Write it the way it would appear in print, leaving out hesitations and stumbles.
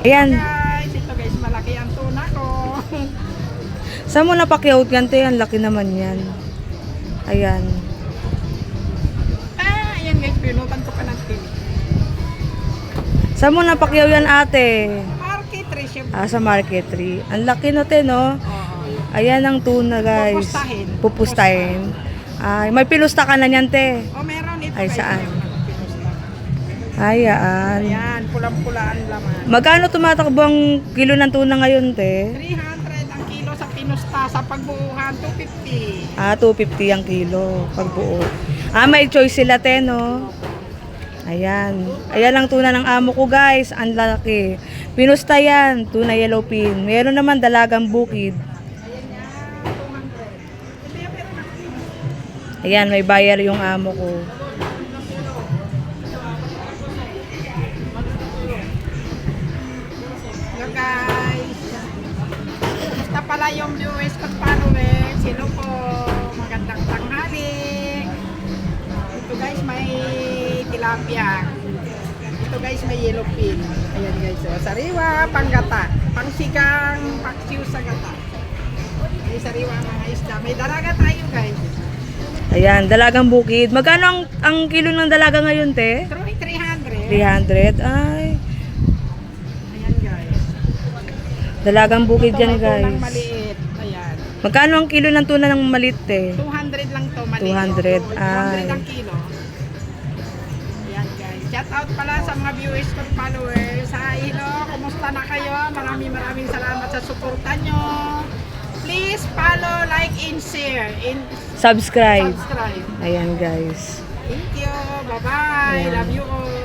Ayan. Guys, ito guys, malaki ang tuna ko. Saan mo napakyaut yan, te? Ang laki naman yan. Ayan. Ayan guys, pinutan ko pa ng tini. Saan mo napakyaw yan, ate? Market ratio. Sa Market 3. Ang laki no, te, no? Oo. Ayan ang tuna, guys. Pupustahin. Pupustahin. Ay, may pilusta ka na niyan, te. Oh, meron ito Ay, guys. saan? Meron akong pinusta. Ayan. Ayan, pulang-pula ang laman. Magkano tumatakbo ang kilo ng tuna ngayon, te? 300 ang kilo sa pinusta, sa pagbuuhan 250. 250 ang kilo pagbuo. May choice sila, te, no? Ayan. Ayan ang tuna ng amo ko, guys. Ang laki. Pinusta yan. Tuna yellowfin. Meron naman dalagang bukid. Ayan, may bayar yung amo ko. Hello guys. Basta pala yung viewers ko followers. Hello po. Magandang tanghali. Ito guys, may tilapia. Ito guys, may yellowfin. Ayan guys. So, sariwa, panggata. Pangsigang, paksiw sa gata. May sariwa mga isda. May dalaga tayo guys. Ayan, dalagang bukid. Magkano ang kilo ng dalaga ngayon, te? 300. 300. Ay, Ayan guys. dalagang bukid Ito yan, may tunang guys. maliit. Ayan. Magkano ang kilo ng tuna ng maliit, te? 200 lang to, maliit. 200, 200 ay. ang kilo. Ayan guys. Shout out pala sa mga viewers ko followers. Hi, hello. Kumusta na kayo? Maraming salamat sa suporta nyo. Please follow, like, and share. And Subscribe. subscribe. Ayan, guys. Thank you. Bye-bye. Ayan. Love you all.